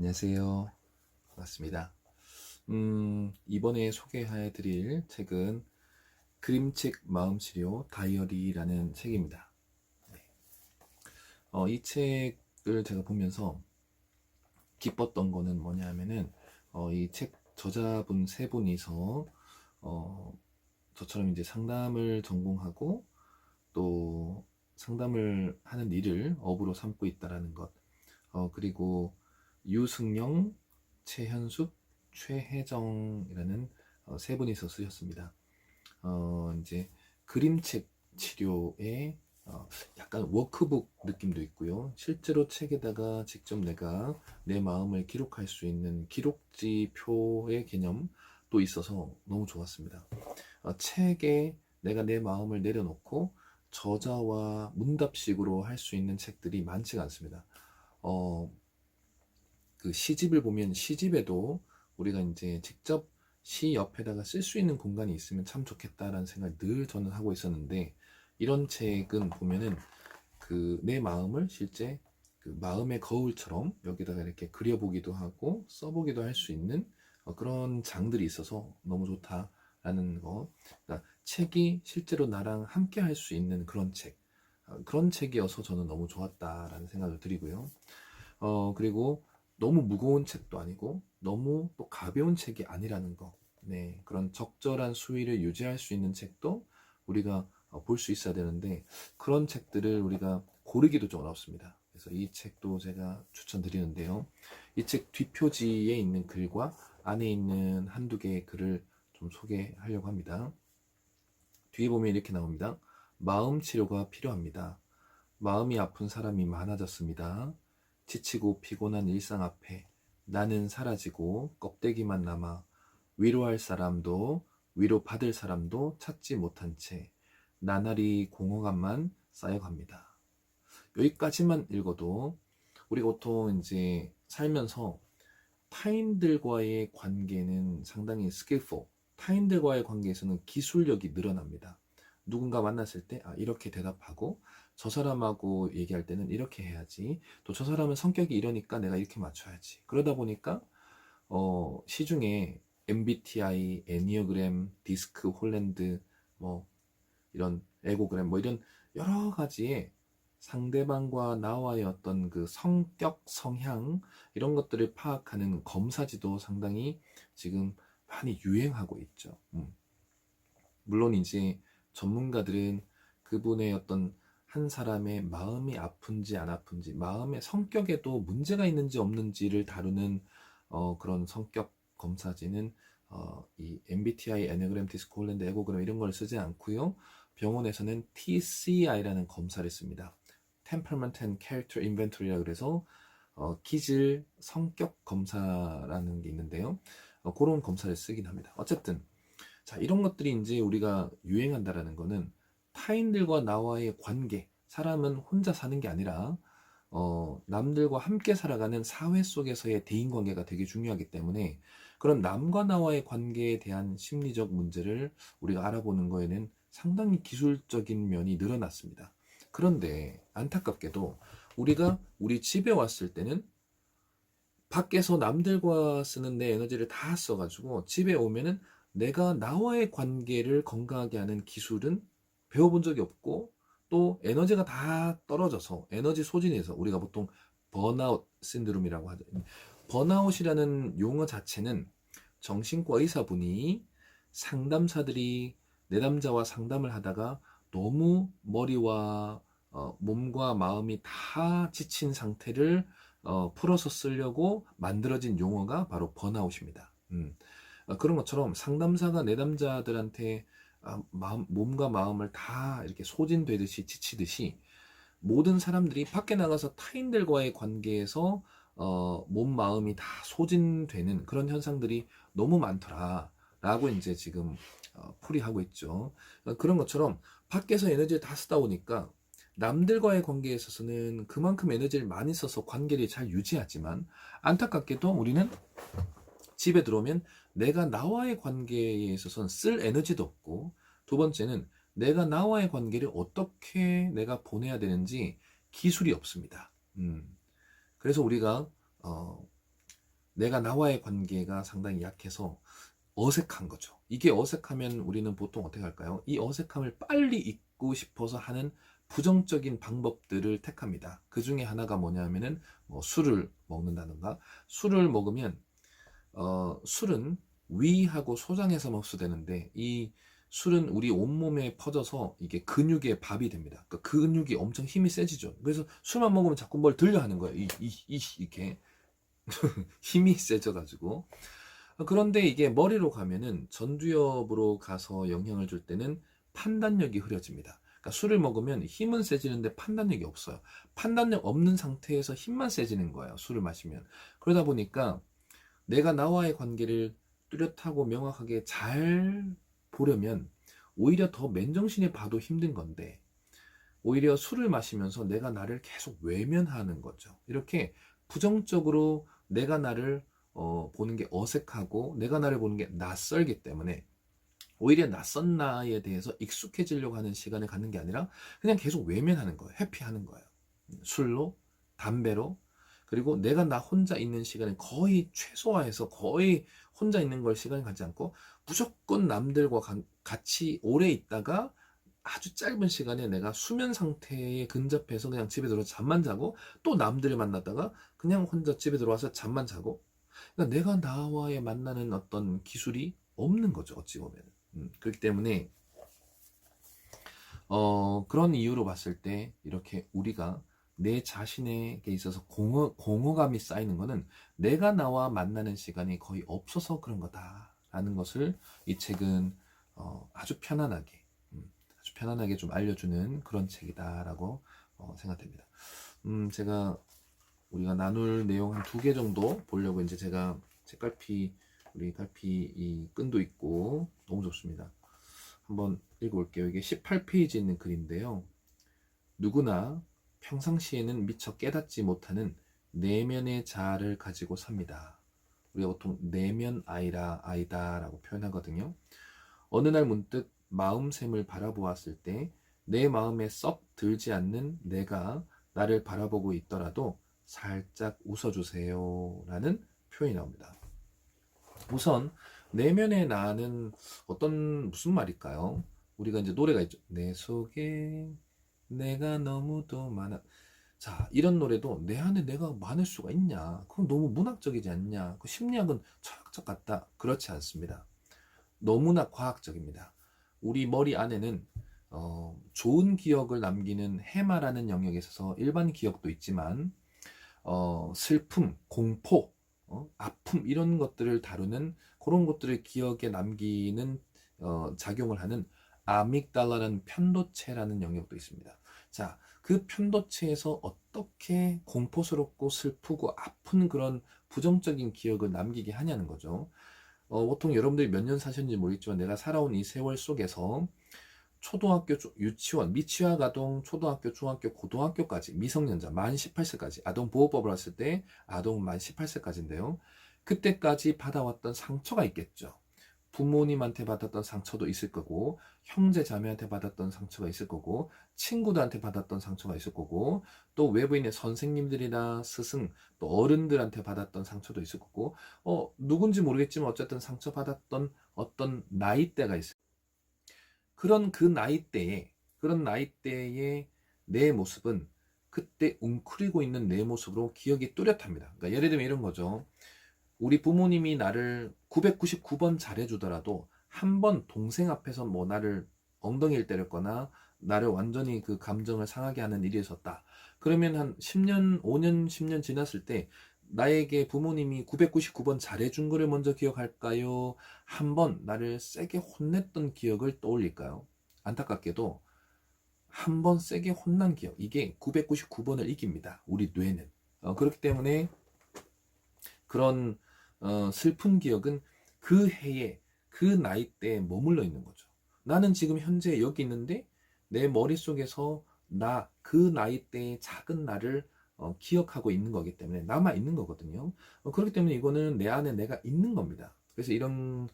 안녕하세요. 반갑습니다. 이번에 소개해 드릴 책은 그림책 마음치료 다이어리라는 책입니다. 네. 이 책을 제가 보면서 기뻤던 거는 뭐냐 하면은, 이 책 저자분 세 분이서, 저처럼 이제 상담을 전공하고 또 상담을 하는 일을 업으로 삼고 있다라는 것. 그리고 유승영, 최현숙, 최혜정이라는 세 분이서 쓰셨습니다. 이제 그림책 치료에 약간 워크북 느낌도 있고요. 실제로 책에다가 직접 내가 내 마음을 기록할 수 있는 기록지 표의 개념도 있어서 너무 좋았습니다. 책에 내가 내 마음을 내려놓고 저자와 문답식으로 할 수 있는 책들이 많지가 않습니다. 그 시집을 보면 시집에도 우리가 이제 직접 시 옆에다가 쓸 수 있는 공간이 있으면 참 좋겠다라는 생각을 늘 저는 하고 있었는데, 이런 책은 보면은 그 내 마음을 실제 그 마음의 거울처럼 여기다가 이렇게 그려보기도 하고 써보기도 할 수 있는 그런 장들이 있어서 너무 좋다라는 거. 그러니까 책이 실제로 나랑 함께 할 수 있는 그런 책, 그런 책이어서 저는 너무 좋았다라는 생각을 드리고요. 그리고 너무 무거운 책도 아니고 너무 또 가벼운 책이 아니라는 거. 네, 그런 적절한 수위를 유지할 수 있는 책도 우리가 볼 수 있어야 되는데, 그런 책들을 우리가 고르기도 좀 어렵습니다. 그래서 이 책도 제가 추천드리는데요. 이 책 뒷표지에 있는 글과 안에 있는 한두 개의 글을 좀 소개하려고 합니다. 뒤에 보면 이렇게 나옵니다. 마음 치료가 필요합니다. 마음이 아픈 사람이 많아졌습니다. 지치고 피곤한 일상 앞에 나는 사라지고 껍데기만 남아 위로할 사람도 위로받을 사람도 찾지 못한 채 나날이 공허감만 쌓여갑니다. 여기까지만 읽어도 우리가 보통 이제 살면서 타인들과의 관계는 상당히 스킬풀, 타인들과의 관계에서는 기술력이 늘어납니다. 누군가 만났을 때 이렇게 대답하고, 저 사람하고 얘기할 때는 이렇게 해야지, 또 저 사람은 성격이 이러니까 내가 이렇게 맞춰야지. 그러다 보니까 시중에 MBTI, 애니어그램, 디스크, 홀랜드, 뭐 이런 에고그램, 뭐 이런 여러 가지의 상대방과 나와의 어떤 그 성격, 성향, 이런 것들을 파악하는 검사지도 상당히 지금 많이 유행하고 있죠. 물론 이제 전문가들은 그분의 어떤 한 사람의 마음이 아픈지 안 아픈지, 마음의 성격에도 문제가 있는지 없는지를 다루는 그런 성격 검사지는 이 MBTI, 애니어그램, 디스크, 홀랜드, 에고그램 이런 걸 쓰지 않고요. 병원에서는 TCI라는 검사를 씁니다. Temperament and Character Inventory라고 그래서 기질 성격 검사라는 게 있는데요. 그런 검사를 쓰긴 합니다. 어쨌든 자, 이런 것들이 이제 우리가 유행한다라는 거는 타인들과 나와의 관계, 사람은 혼자 사는 게 아니라 남들과 함께 살아가는 사회 속에서의 대인 관계가 되게 중요하기 때문에, 그런 남과 나와의 관계에 대한 심리적 문제를 우리가 알아보는 거에는 상당히 기술적인 면이 늘어났습니다. 그런데 안타깝게도 우리가 우리 집에 왔을 때는 밖에서 남들과 쓰는 내 에너지를 다 써가지고 집에 오면은 내가 나와의 관계를 건강하게 하는 기술은 배워본 적이 없고, 또 에너지가 다 떨어져서 에너지 소진해서 우리가 보통 번아웃 신드롬이라고 하죠. 번아웃이라는 용어 자체는 정신과 의사분이 상담사들이 내담자와 상담을 하다가 너무 머리와 몸과 마음이 다 지친 상태를 풀어서 쓰려고 만들어진 용어가 바로 번아웃입니다. 그런 것처럼 상담사가 내담자들한테 몸과 마음을 다 이렇게 소진되듯이 지치듯이, 모든 사람들이 밖에 나가서 타인들과의 관계에서 몸, 마음이 다 소진되는 그런 현상들이 너무 많더라라고 이제 지금 풀이하고 있죠. 그런 것처럼 밖에서 에너지를 다 쓰다 보니까 남들과의 관계에 있어서는 그만큼 에너지를 많이 써서 관계를 잘 유지하지만, 안타깝게도 우리는 집에 들어오면 내가 나와의 관계에 있어서는 쓸 에너지도 없고, 두 번째는 내가 나와의 관계를 어떻게 내가 보내야 되는지 기술이 없습니다. 그래서 우리가 내가 나와의 관계가 상당히 약해서 어색한 거죠. 이게 어색하면 우리는 보통 어떻게 할까요? 이 어색함을 빨리 잊고 싶어서 하는 부정적인 방법들을 택합니다. 그 중에 하나가 뭐냐면은 뭐 술을 먹는다든가. 술을 먹으면 술은 위하고 소장해서 먹수되는데 이 술은 우리 온몸에 퍼져서 이게 근육의 밥이 됩니다. 그러니까 근육이 엄청 힘이 세지죠. 그래서 술만 먹으면 자꾸 뭘 들려 하는 거예요. 이렇게 힘이 세져가지고. 그런데 이게 머리로 가면은 전두엽으로 가서 영향을 줄 때는 판단력이 흐려집니다. 그러니까 술을 먹으면 힘은 세지는데 판단력이 없어요. 판단력 없는 상태에서 힘만 세지는 거예요. 술을 마시면. 그러다 보니까 내가 나와의 관계를 뚜렷하고 명확하게 잘 보려면 오히려 더 맨정신에 봐도 힘든 건데 오히려 술을 마시면서 내가 나를 계속 외면하는 거죠. 이렇게 부정적으로 내가 나를 보는 게 어색하고 내가 나를 보는 게 낯설기 때문에 오히려 낯선 나에 대해서 익숙해지려고 하는 시간을 갖는 게 아니라 그냥 계속 외면하는 거예요. 회피하는 거예요. 술로, 담배로, 그리고 내가 나 혼자 있는 시간을 거의 최소화해서 거의 혼자 있는 걸 시간을 갖지 않고 무조건 남들과 같이 오래 있다가 아주 짧은 시간에 내가 수면 상태에 근접해서 그냥 집에 들어와서 잠만 자고 또 남들을 만났다가 그냥 혼자 집에 들어와서 잠만 자고, 그러니까 내가 나와의 만나는 어떤 기술이 없는 거죠, 어찌 보면. 그렇기 때문에 그런 이유로 봤을 때 이렇게 우리가 내 자신에게 있어서 공허감이 쌓이는 거는 내가 나와 만나는 시간이 거의 없어서 그런 거다라는 것을 이 책은 아주 편안하게 아주 편안하게 좀 알려주는 그런 책이다라고 생각됩니다. 제가 우리가 나눌 내용 한 2개 정도 보려고 이제 제가 책갈피 우리 갈피 이 끈도 있고 너무 좋습니다. 한번 읽어볼게요. 이게 18페이지 있는 글인데요. 누구나 평상시에는 미처 깨닫지 못하는 내면의 자아를 가지고 삽니다. 우리가 보통 내면 아이다라고 표현하거든요. 어느 날 문득 마음샘을 바라보았을 때 내 마음에 썩 들지 않는 내가 나를 바라보고 있더라도 살짝 웃어주세요 라는 표현이 나옵니다. 우선 내면의 나는 무슨 말일까요? 우리가 이제 노래가 있죠. 내 속에 내가 너무도 많아. 자, 이런 노래도 내 안에 내가 많을 수가 있냐? 그럼 너무 문학적이지 않냐? 그 심리학은 철학적 같다. 그렇지 않습니다. 너무나 과학적입니다. 우리 머리 안에는 좋은 기억을 남기는 해마라는 영역에 있어서 일반 기억도 있지만 슬픔, 공포, 아픔 이런 것들을 다루는 그런 것들을 기억에 남기는 작용을 하는 아믹달라는 편도체라는 영역도 있습니다. 자, 그 편도체에서 어떻게 공포스럽고 슬프고 아픈 그런 부정적인 기억을 남기게 하냐는 거죠. 보통 여러분들이 몇 년 사셨는지 모르겠지만 내가 살아온 이 세월 속에서 초등학교, 유치원, 미취학 아동, 초등학교, 중학교, 고등학교까지 미성년자 만 18세까지 아동보호법을 했을 때 아동 만 18세까지인데요. 그때까지 받아왔던 상처가 있겠죠. 부모님한테 받았던 상처도 있을 거고, 형제 자매한테 받았던 상처가 있을 거고, 친구들한테 받았던 상처가 있을 거고, 또 외부인의 선생님들이나 스승, 또 어른들한테 받았던 상처도 있을 거고, 누군지 모르겠지만 어쨌든 상처받았던 어떤 나이대가 있어요. 그런 나이대의 내 모습은 그때 웅크리고 있는 내 모습으로 기억이 뚜렷합니다. 그러니까 예를 들면 이런 거죠. 우리 부모님이 나를 999번 잘해주더라도 한 번 동생 앞에서 뭐 나를 엉덩이를 때렸거나 나를 완전히 그 감정을 상하게 하는 일이 있었다. 그러면 한 10년, 5년, 10년 지났을 때 나에게 부모님이 999번 잘해준 거를 먼저 기억할까요? 한 번 나를 세게 혼냈던 기억을 떠올릴까요? 안타깝게도 한 번 세게 혼난 기억, 이게 999번을 이깁니다. 우리 뇌는. 그렇기 때문에 그런 슬픈 기억은 그 해에 그 나이대에 머물러 있는 거죠. 나는 지금 현재 여기 있는데 내 머릿속에서 그 나이대의 작은 나를 기억하고 있는 거기 때문에 남아 있는 거거든요. 그렇기 때문에 이거는 내 안에 내가 있는 겁니다. 그래서 이런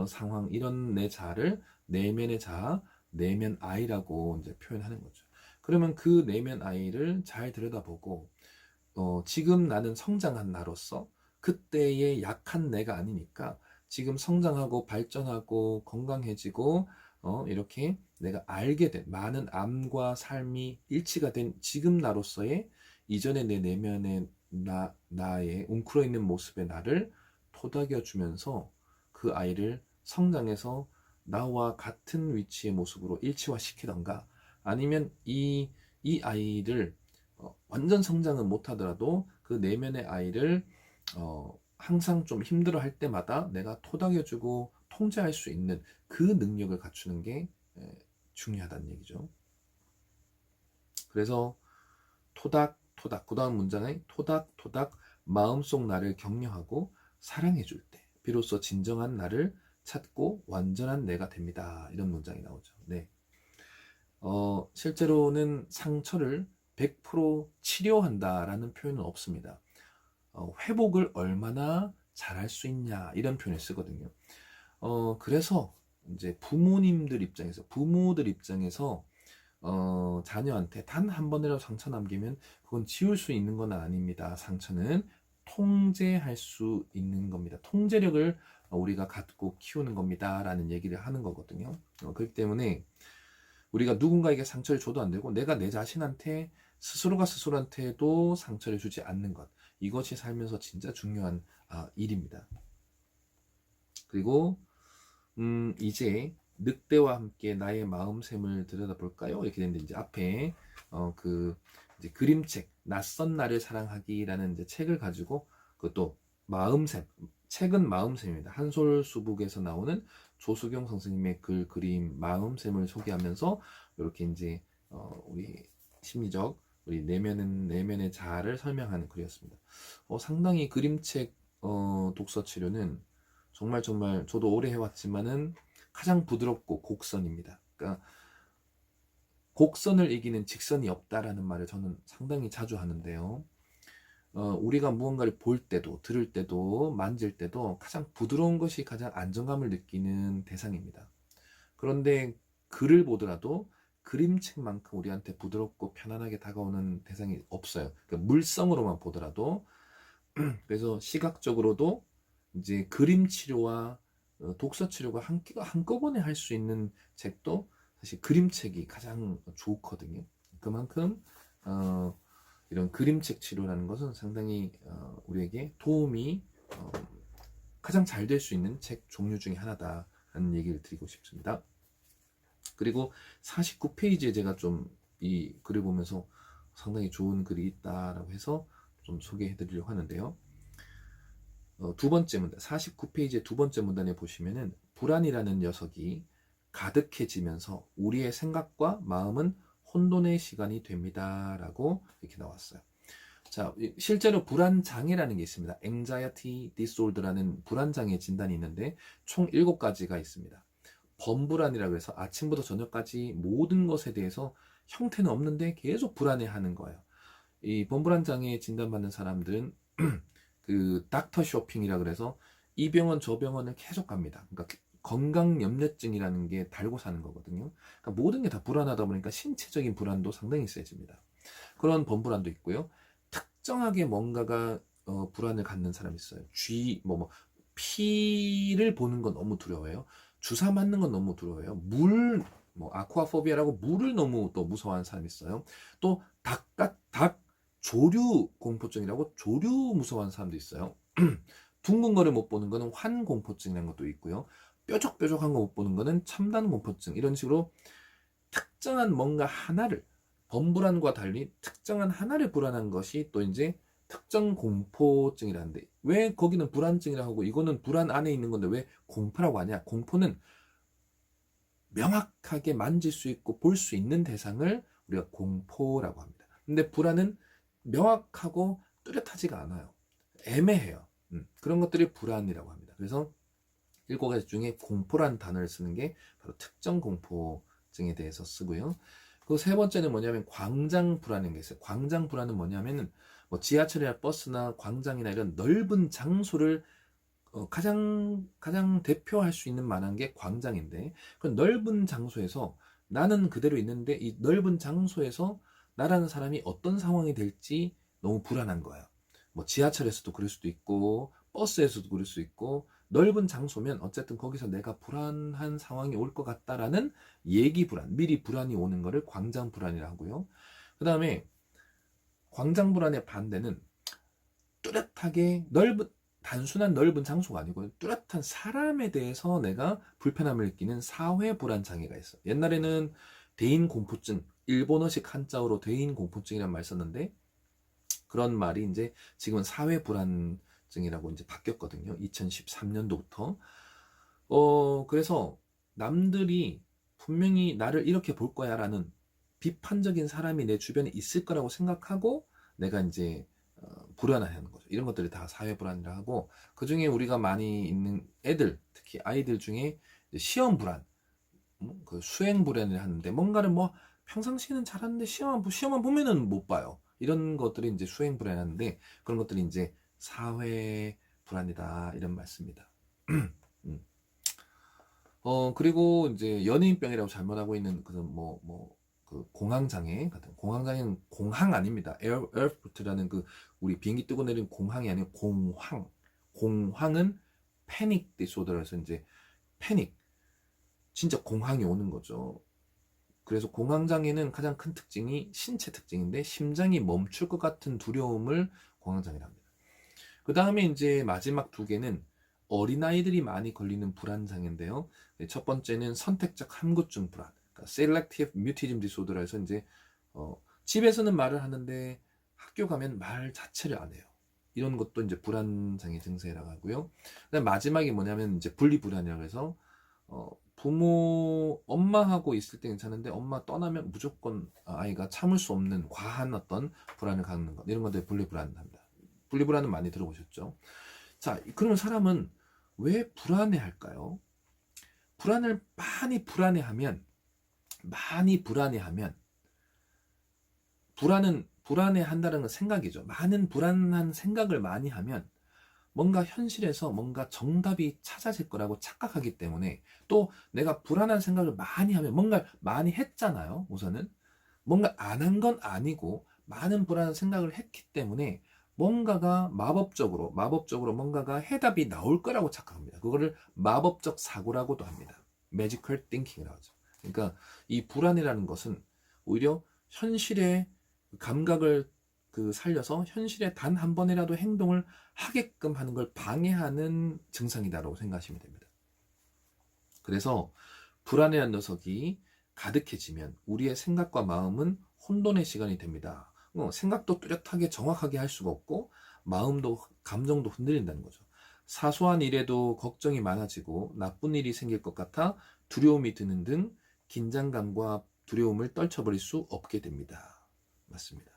상황, 이런 내 자아를 내면의 자아, 내면 아이라고 이제 표현하는 거죠. 그러면 그 내면 아이를 잘 들여다보고 지금 나는 성장한 나로서 그때의 약한 내가 아니니까 지금 성장하고 발전하고 건강해지고 이렇게 내가 알게 된 많은 암과 삶이 일치가 된 지금 나로서의 이전의 내 내면의 나의 웅크러 있는 모습의 나를 토닥여 주면서 그 아이를 성장해서 나와 같은 위치의 모습으로 일치화 시키던가, 아니면 이 아이를 완전 성장은 못하더라도 그 내면의 아이를 항상 좀 힘들어 할 때마다 내가 토닥여주고 통제할 수 있는 그 능력을 갖추는 게 중요하다는 얘기죠. 그래서 토닥 그 다음 문장에 토닥 마음속 나를 격려하고 사랑해 줄 때 비로소 진정한 나를 찾고 완전한 내가 됩니다. 이런 문장이 나오죠. 네. 실제로는 상처를 100% 치료한다라는 표현은 없습니다. 회복을 얼마나 잘할 수 있냐 이런 표현을 쓰거든요. 그래서 이제 부모들 입장에서 자녀한테 단 한 번이라도 상처 남기면 그건 지울 수 있는 건 아닙니다. 상처는 통제할 수 있는 겁니다. 통제력을 우리가 갖고 키우는 겁니다. 라는 얘기를 하는 거거든요. 그렇기 때문에 우리가 누군가에게 상처를 줘도 안 되고, 내가 내 자신한테 스스로한테도 상처를 주지 않는 것, 이것이 살면서 진짜 중요한 일입니다. 그리고 이제 늑대와 함께 나의 마음샘을 들여다볼까요? 이렇게 되는데, 이제 앞에 이제 그림책 낯선 나를 사랑하기라는 이제 책을 가지고, 그것도 마음샘, 책은 마음샘입니다. 한솔수북에서 나오는 조수경 선생님의 그림 마음샘을 소개하면서 이렇게 이제 우리 심리적, 우리 내면의 자아를 설명하는 글이었습니다. 상당히 그림책 독서 치료는 정말 저도 오래 해왔지만은 가장 부드럽고 곡선입니다. 그러니까 곡선을 이기는 직선이 없다라는 말을 저는 상당히 자주 하는데요. 우리가 무언가를 볼 때도, 들을 때도, 만질 때도 가장 부드러운 것이 가장 안정감을 느끼는 대상입니다. 그런데 글을 보더라도 그림책만큼 우리한테 부드럽고 편안하게 다가오는 대상이 없어요. 그러니까 물성으로만 보더라도. 그래서 시각적으로도 이제 그림 치료와 독서 치료가 한꺼번에 할 수 있는 책도 사실 그림책이 가장 좋거든요. 그만큼 이런 그림책 치료라는 것은 상당히 우리에게 도움이 가장 잘 될 수 있는 책 종류 중에 하나다라는 얘기를 드리고 싶습니다. 그리고 49페이지에 제가 좀 이 글을 보면서 상당히 좋은 글이 있다라고 해서 좀 소개해 드리려고 하는데요. 두 번째 문단, 49페이지의 두 번째 문단에 보시면은 불안이라는 녀석이 가득해지면서 우리의 생각과 마음은 혼돈의 시간이 됩니다. 라고 이렇게 나왔어요. 자, 실제로 불안장애라는 게 있습니다. Anxiety Disorder라는 불안장애 진단이 있는데 총 7가지가 있습니다. 범불안이라고 해서 아침부터 저녁까지 모든 것에 대해서 형태는 없는데 계속 불안해하는 거예요. 이 범불안장애 진단받는 사람들은 그 닥터 쇼핑이라 그래서 이 병원 저 병원을 계속 갑니다. 그러니까 건강염려증이라는 게 달고 사는 거거든요. 그러니까 모든 게 다 불안하다 보니까 신체적인 불안도 상당히 세집니다. 그런 범불안도 있고요. 특정하게 뭔가가 불안을 갖는 사람이 있어요. 피를 보는 건 너무 두려워요. 주사 맞는 건 너무 두려워요. 아쿠아포비아라고 물을 너무 또 무서워하는 사람이 있어요. 또 닭 조류 공포증이라고 조류 무서워하는 사람도 있어요. 둥근 거를 못 보는 거는 환공포증이라는 것도 있고요. 뾰족뾰족한 거 못 보는 거는 첨단 공포증, 이런 식으로 특정한 뭔가 하나를, 범불안과 달리 특정한 하나를 불안한 것이 또 이제 특정 공포증이라는데, 왜 거기는 불안증이라고 하고 이거는 불안 안에 있는 건데 왜 공포라고 하냐? 공포는 명확하게 만질 수 있고 볼 수 있는 대상을 우리가 공포라고 합니다. 근데 불안은 명확하고 뚜렷하지가 않아요. 애매해요. 그런 것들이 불안이라고 합니다. 그래서 7가지 중에 공포란 단어를 쓰는 게 바로 특정 공포증에 대해서 쓰고요. 그 세 번째는 뭐냐면 광장 불안인 게 있어요. 광장 불안은 뭐냐면은 지하철이나 버스나 광장이나 이런 넓은 장소를 가장 대표할 수 있는 만한 게 광장인데, 그 넓은 장소에서 나는 그대로 있는데 이 넓은 장소에서 나라는 사람이 어떤 상황이 될지 너무 불안한 거예요. 뭐 지하철에서도 그럴 수도 있고 버스에서도 그럴 수 있고 넓은 장소면 어쨌든 거기서 내가 불안한 상황이 올 것 같다라는 예기 불안, 미리 불안이 오는 거를 광장 불안이라고 하고요. 그 다음에 광장 불안의 반대는 뚜렷하게 단순한 넓은 장소가 아니고 뚜렷한 사람에 대해서 내가 불편함을 느끼는 사회 불안 장애가 있어. 옛날에는 대인 공포증, 일본어식 한자어로 대인 공포증이라는 말 썼는데 그런 말이 이제 지금은 사회 불안증이라고 이제 바뀌었거든요. 2013년도부터. 그래서 남들이 분명히 나를 이렇게 볼 거야라는 비판적인 사람이 내 주변에 있을 거라고 생각하고 내가 이제 불안해하는 거죠. 이런 것들이 다 사회 불안이라 하고, 그 중에 우리가 많이 있는 애들, 특히 아이들 중에 시험 불안, 그 수행 불안을 하는데 뭔가를 뭐 평상시에는 잘하는데 시험만 보면은 못 봐요. 이런 것들이 이제 수행 불안하는데 그런 것들이 이제 사회 불안이다 이런 말씀입니다. 음. 그리고 이제 연예인병이라고 잘못하고 있는 그 공황장애 같은, 공황장애는 공항 아닙니다. 에어포트라는 그 우리 비행기 뜨고 내린 공항이 아니고 공황. 공황은 패닉 디소더라서 이제 패닉, 진짜 공황이 오는 거죠. 그래서 공황장애는 가장 큰 특징이 신체 특징인데 심장이 멈출 것 같은 두려움을 공황장애라 합니다. 그 다음에 이제 마지막 두 개는 어린아이들이 많이 걸리는 불안장애인데요. 첫 번째는 선택적 함구증 불안, 그러니까 Selective Mutism Disorder라 해서 이제 집에서는 말을 하는데 학교 가면 말 자체를 안 해요. 이런 것도 이제 불안장애 증세라고 하고요. 그다음 마지막이 뭐냐면 이제 분리불안이라고 해서 부모, 엄마하고 있을 때 괜찮은데 엄마 떠나면 무조건 아이가 참을 수 없는 과한 어떤 불안을 갖는 것, 이런 것들 분리불안을 합니다. 분리불안은 많이 들어보셨죠? 자, 그러면 사람은 왜 불안해할까요? 많이 불안해하면 불안해한다는 건 생각이죠. 많은 불안한 생각을 많이 하면 뭔가 현실에서 뭔가 정답이 찾아질 거라고 착각하기 때문에, 또 내가 불안한 생각을 많이 하면 뭔가 많이 했잖아요. 우선은 뭔가 안 한 건 아니고 많은 불안한 생각을 했기 때문에 뭔가가 마법적으로 뭔가가 해답이 나올 거라고 착각합니다. 그거를 마법적 사고라고도 합니다. Magical thinking이라고 하죠. 그러니까 이 불안이라는 것은 오히려 현실의 감각을 살려서 현실에 단 한 번이라도 행동을 하게끔 하는 걸 방해하는 증상이다라고 생각하시면 됩니다. 그래서 불안해한 녀석이 가득해지면 우리의 생각과 마음은 혼돈의 시간이 됩니다. 생각도 뚜렷하게 정확하게 할 수가 없고 마음도 감정도 흔들린다는 거죠. 사소한 일에도 걱정이 많아지고 나쁜 일이 생길 것 같아 두려움이 드는 등 긴장감과 두려움을 떨쳐버릴 수 없게 됩니다. 맞습니다.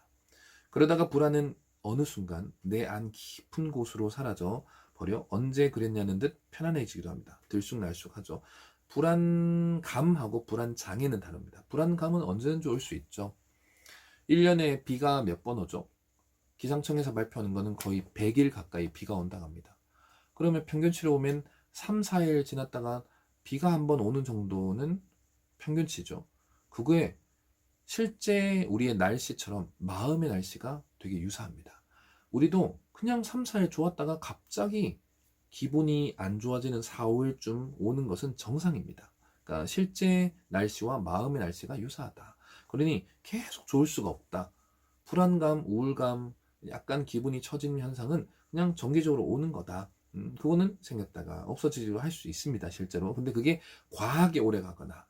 그러다가 불안은 어느 순간 내 안 깊은 곳으로 사라져 버려 언제 그랬냐는 듯 편안해지기도 합니다. 들쑥날쑥하죠. 불안감하고 불안장애는 다릅니다. 불안감은 언제든지 올 수 있죠. 1년에 비가 몇 번 오죠? 기상청에서 발표하는 거는 거의 100일 가까이 비가 온다고 합니다. 그러면 평균치로 오면 3, 4일 지났다가 비가 한 번 오는 정도는 평균치죠. 그거에 실제 우리의 날씨처럼 마음의 날씨가 되게 유사합니다. 우리도 그냥 3, 4일 좋았다가 갑자기 기분이 안 좋아지는 4, 5일쯤 오는 것은 정상입니다. 그러니까 실제 날씨와 마음의 날씨가 유사하다. 그러니 계속 좋을 수가 없다. 불안감, 우울감, 약간 기분이 처지는 현상은 그냥 정기적으로 오는 거다. 그거는 생겼다가 없어지기도 할 수 있습니다, 실제로. 근데 그게 과하게 오래 가거나,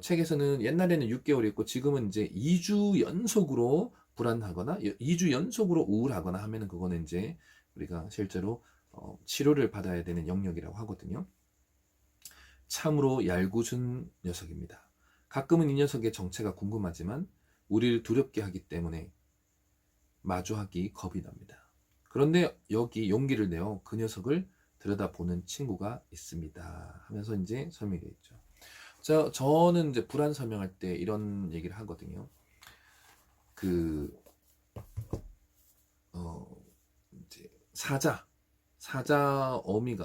책에서는 옛날에는 6개월이 있고 지금은 이제 2주 연속으로 불안하거나 2주 연속으로 우울하거나 하면은 그거는 이제 우리가 실제로 치료를 받아야 되는 영역이라고 하거든요. 참으로 얄궂은 녀석입니다. 가끔은 이 녀석의 정체가 궁금하지만 우리를 두렵게 하기 때문에 마주하기 겁이 납니다. 그런데 여기 용기를 내어 그 녀석을 들여다보는 친구가 있습니다 하면서 이제 설명이 되어 있죠. 저는 이제 불안 설명할 때 이런 얘기를 하거든요. 이제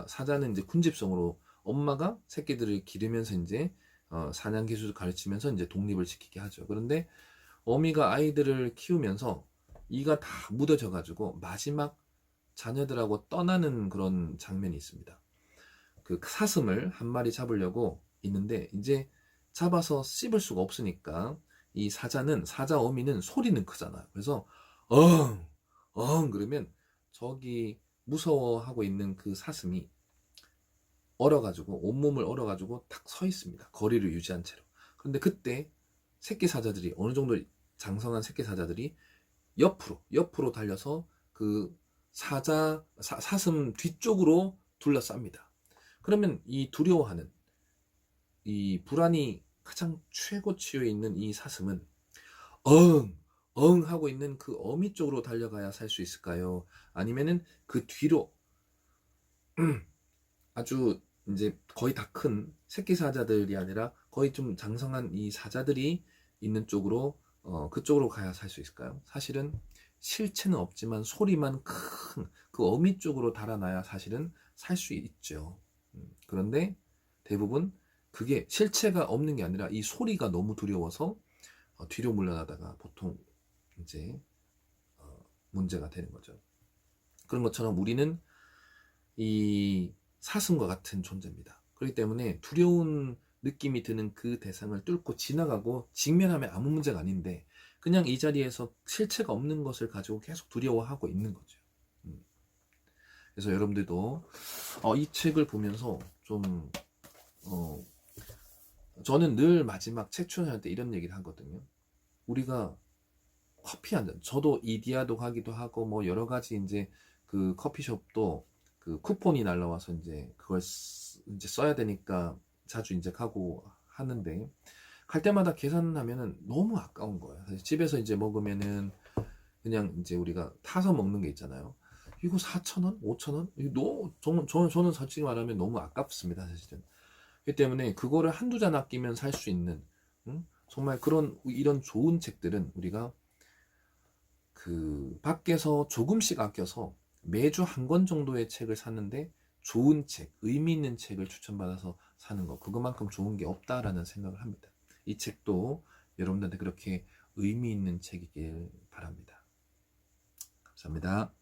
사자는 이제 군집성으로 엄마가 새끼들을 기르면서 이제 사냥 기술을 가르치면서 이제 독립을 지키게 하죠. 그런데 어미가 아이들을 키우면서 이가 다 묻어져 가지고 마지막 자녀들하고 떠나는 그런 장면이 있습니다. 그 사슴을 한 마리 잡으려고 있는데 이제 잡아서 씹을 수가 없으니까 이 사자 어미는 소리는 크잖아요. 그래서 그러면 저기 무서워하고 있는 그 사슴이 얼어가지고 온몸을 얼어가지고 딱 서 있습니다. 거리를 유지한 채로. 그런데 그때 새끼 사자들이 어느 정도 장성한 새끼 사자들이 옆으로 달려서 그 사슴 뒤쪽으로 둘러쌉니다. 그러면 이 두려워하는 이 불안이 가장 최고치에 있는 이 사슴은 하고 있는 그 어미 쪽으로 달려가야 살 수 있을까요? 아니면은 그 뒤로 아주 이제 거의 다 큰 새끼 사자들이 아니라 거의 좀 장성한 이 사자들이 있는 쪽으로 그쪽으로 가야 살 수 있을까요? 사실은 실체는 없지만 소리만 큰 그 어미 쪽으로 달아나야 사실은 살 수 있죠. 그런데 대부분 그게 실체가 없는 게 아니라 이 소리가 너무 두려워서 뒤로 물러나다가 보통 이제 문제가 되는 거죠. 그런 것처럼 우리는 이 사슴과 같은 존재입니다. 그렇기 때문에 두려운 느낌이 드는 그 대상을 뚫고 지나가고 직면하면 아무 문제가 아닌데 그냥 이 자리에서 실체가 없는 것을 가지고 계속 두려워하고 있는 거죠. 그래서 여러분들도 이 책을 보면서 좀 저는 늘 마지막 책 추천할 때 이런 얘기를 하거든요. 우리가 커피 한 잔, 저도 이디야독 하기도 하고 뭐 여러 가지 이제 그 커피숍도 그 쿠폰이 날라와서 이제 그걸 이제 써야 되니까 자주 이제 가고 하는데 갈 때마다 계산하면은 너무 아까운 거예요. 사실 집에서 이제 먹으면은 그냥 이제 우리가 타서 먹는 게 있잖아요. 이거 4,000원? 5,000원? 이거 너무 저는 솔직히 말하면 너무 아깝습니다, 사실은. 그렇기 때문에 그거를 한두 잔 아끼면 살 수 있는 정말 이런 좋은 책들은 우리가 그 밖에서 조금씩 아껴서 매주 한 권 정도의 책을 사는데 좋은 책, 의미 있는 책을 추천받아서 사는 거, 그것만큼 좋은 게 없다라는 생각을 합니다. 이 책도 여러분들한테 그렇게 의미 있는 책이길 바랍니다. 감사합니다.